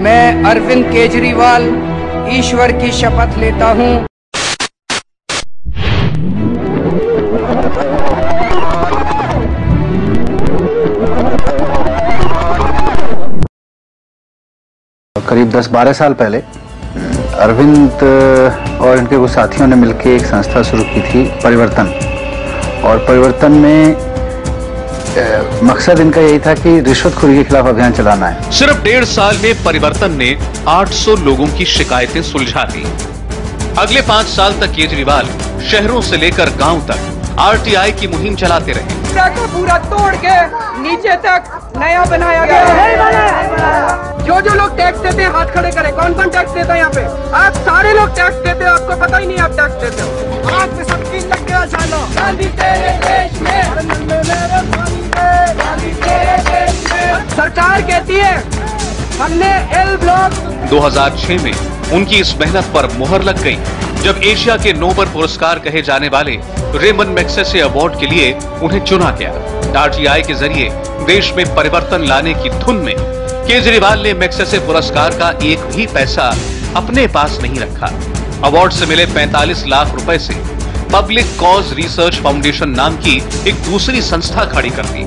मैं अरविंद केजरीवाल ईश्वर की शपथ लेता हूं। करीब 10-12 साल पहले अरविंद और इनके कुछ साथियों ने मिलकर एक संस्था शुरू की थी, परिवर्तन। और परिवर्तन में मकसद इनका यही था कि रिश्वतखोरी के खिलाफ अभियान चलाना है। सिर्फ 1.5 साल में परिवर्तन ने 800 लोगों की शिकायतें सुलझा दी। अगले 5 साल तक केजरीवाल शहरों से लेकर गांव तक आरटीआई की मुहिम चलाते रहे। पूरा तोड़ के नीचे तक नया बनाया गया है। जो लोग टैक्स देते हैं हाथ खड़े करें। कौन कौन टैक्स देता है यहाँ पे? आप सारे लोग टैक्स देते हो, आपको पता ही नहीं आप टैक्स देते हो। आग में सबकी लग गया सालो। गांधी तेरे देश में, गांधी तेरे देश में। सरकार कहती है हमने एल ब्लॉक। 2006 में उनकी इस मेहनत पर मुहर लग गई जब एशिया के नोबेल पुरस्कार कहे जाने वाले रेमन मैग्सेसे अवार्ड के लिए उन्हें चुना गया। आरटीआई के जरिए देश में परिवर्तन लाने की धुन में केजरीवाल ने मैग्सेसे पुरस्कार का एक भी पैसा अपने पास नहीं रखा। अवार्ड से मिले 45 लाख रुपए से पब्लिक कॉज रिसर्च फाउंडेशन नाम की एक दूसरी संस्था खड़ी कर दी।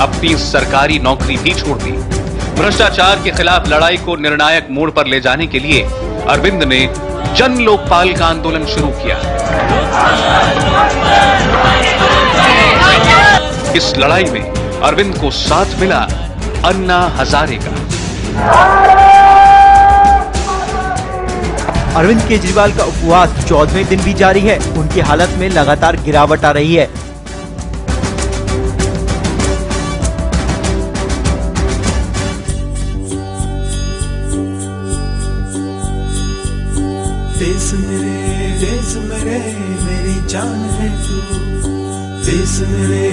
अपनी सरकारी नौकरी भी छोड़ दी। भ्रष्टाचार के खिलाफ लड़ाई को निर्णायक मोड़ पर ले जाने के लिए अरविंद ने जन लोकपाल का आंदोलन शुरू किया। इस लड़ाई में अरविंद को साथ मिला अन्ना हजारे का। अरविंद केजरीवाल का उपवास 14वें दिन भी जारी है। उनकी हालत में लगातार गिरावट आ रही है। देश मेरे मेरी जान है तू। देश मेरे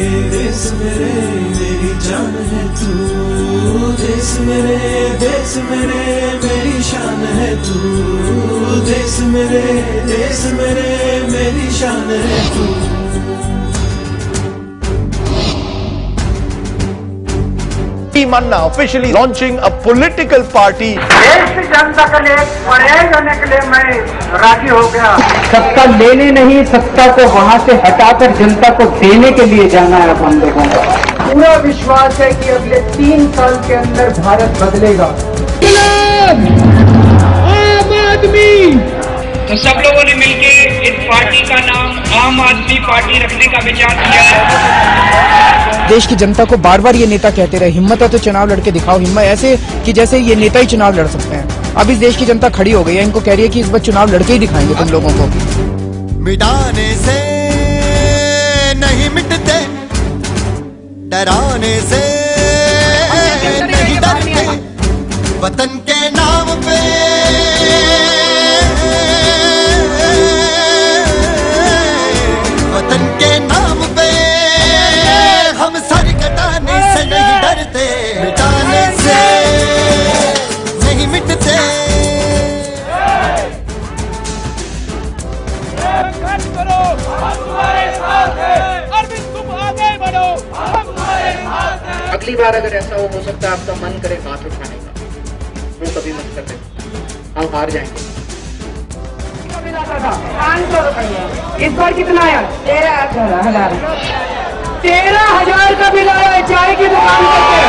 मेरी जान है तू। देश मेरे मेरी शान है तू। देश मेरे मेरी शान है तू। Manna officially launching a political party. देश की जनता के लिए पढ़ाई करने के लिए मैं राजी हो गया। सत्ता लेने नहीं, सत्ता को वहां से हटाकर जनता को देने के लिए जाना है। अब हम लोगों का पूरा विश्वास है कि अगले 3 साल के अंदर भारत बदलेगा। आम आदमी। तो सब लोगों ने मिलकर इस पार्टी का नाम आम आदमी पार्टी रखने का विचार किया। देश की जनता को बार बार ये नेता कहते रहे हिम्मत है तो चुनाव लड़के दिखाओ। हिम्मत ऐसे कि जैसे ये नेता ही चुनाव लड़ सकते हैं। अब इस देश की जनता खड़ी हो गई है, इनको कह रही है कि इस बार चुनाव लड़के ही दिखाएंगे तुम लोगों को। मिटाने से नहीं मिटते, डराने से नहीं डरते, वतन के नाम पे वतन के नाम पे हम सर कटाने से नहीं डरते, मिटाने से नहीं मिटते। करो, हम तुम्हारे साथ हैं। अरविंद तुम आगे बढ़ो, हम तुम्हारे साथ हैं। अगली बार अगर ऐसा हो सकता है आपका मन करे हाथ उठाने का, वो कभी मत करते, हम हार जाएंगे। 500 रुपये इस बार कितना आया? 13,000। 13,000 का बिल आया है चाय की दुकान करके।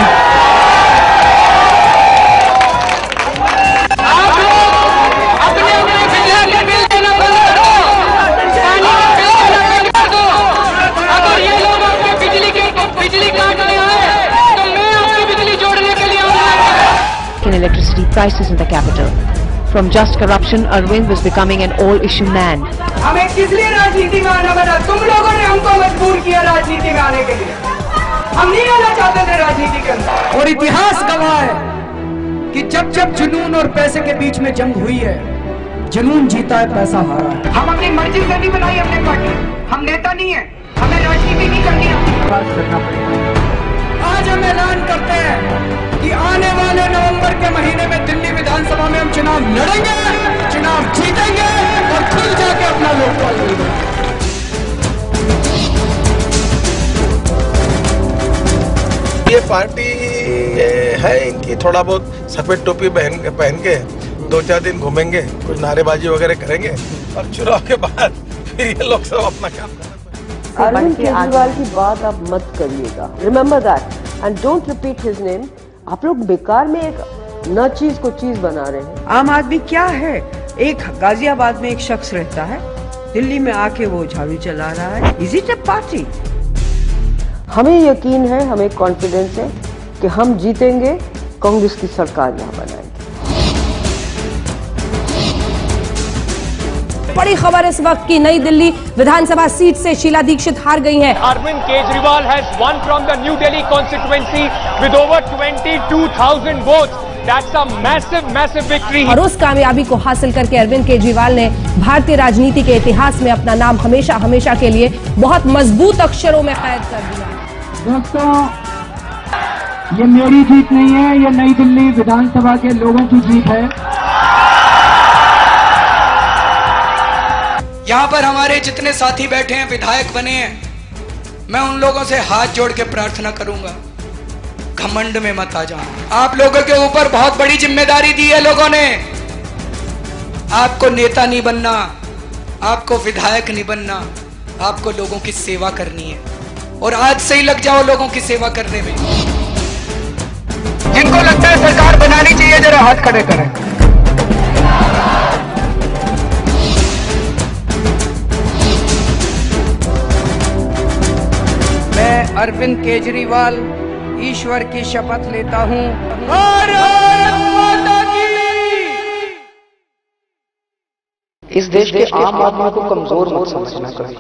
आप लोग अपने बिजली के बिल देना बंद करो, पानी का बिल देना बंद कर दो। अगर ये लोग आपको बिजली काटने आए तो मैं आपकी बिजली जोड़ने के लिए आऊंगा। In electricity prices in the capital. From just corruption, Arvind was becoming an all-issue man. हमें किस लिए राजनीति में आना पड़ा? तुम लोगों ने हमको मजबूर किया राजनीति में आने के लिए। हम नहीं आना चाहते थे राजनीति के अंदर। और इतिहास गवाह है कि जब जब जुनून और पैसे के बीच में जंग हुई है, जुनून जीता है, पैसा हारा है। हम अपनी मर्जी से नहीं बनाई हमने पार्टी। हम नेता नहीं है, हमें राजनीति नहीं करनी है। आज हम ऐलान करते हैं कि आने वाले नवंबर के महीने में दिल्ली विधानसभा में हम चुनाव लड़ेंगे, चुनाव जीतेंगे और खुद जाके अपना लोकपाल करेंगे। ये पार्टी है इनकी, थोड़ा बहुत सफेद टोपी पहन के 2-4 दिन घूमेंगे, कुछ नारेबाजी वगैरह करेंगे और चुनाव के बाद फिर ये लोग सब अपना काम करेंगे। अरविंद केजरीवाल की बात आप मत करिएगा, remember that and don't repeat his name. आप लोग बेकार में एक न चीज को चीज बना रहे हैं। आम आदमी क्या है? एक गाजियाबाद में एक शख्स रहता है, दिल्ली में आके वो झाड़ू चला रहा है। Is it a party? हमें यकीन है, हमें कॉन्फिडेंस है कि हम जीतेंगे, कांग्रेस की सरकार यहाँ बनाएंगे। बड़ी खबर इस वक्त की, नई दिल्ली विधानसभा सीट से शीला दीक्षित हार गई हैं। Arvind Kejriwal has won from the new Delhi constituency with over 22,000 votes. That's a massive victory. और उस कामयाबी को हासिल करके अरविंद केजरीवाल ने भारतीय राजनीति के इतिहास में अपना नाम हमेशा हमेशा के लिए बहुत मजबूत अक्षरों में कैद कर दिया। दोस्तों, ये मेरी जीत नहीं है, ये नई दिल्ली विधानसभा के लोगों की जीत है। यहाँ पर हमारे जितने साथी बैठे हैं, विधायक बने हैं, मैं उन लोगों से हाथ जोड़ के प्रार्थना करूंगा, घमंड में मत आ जाओ। आप लोगों के ऊपर बहुत बड़ी जिम्मेदारी दी है लोगों ने। आपको नेता नहीं बनना, आपको विधायक नहीं बनना, आपको लोगों की सेवा करनी है। और आज से ही लग जाओ लोगों की सेवा करने में। जिनको लगता है सरकार बनानी चाहिए, जरा हाथ खड़े करें। मैं अरविंद केजरीवाल ईश्वर की शपथ लेता हूं। भारत माता की। इस देश के आम आदमी को कमजोर मत समझना चाहिए।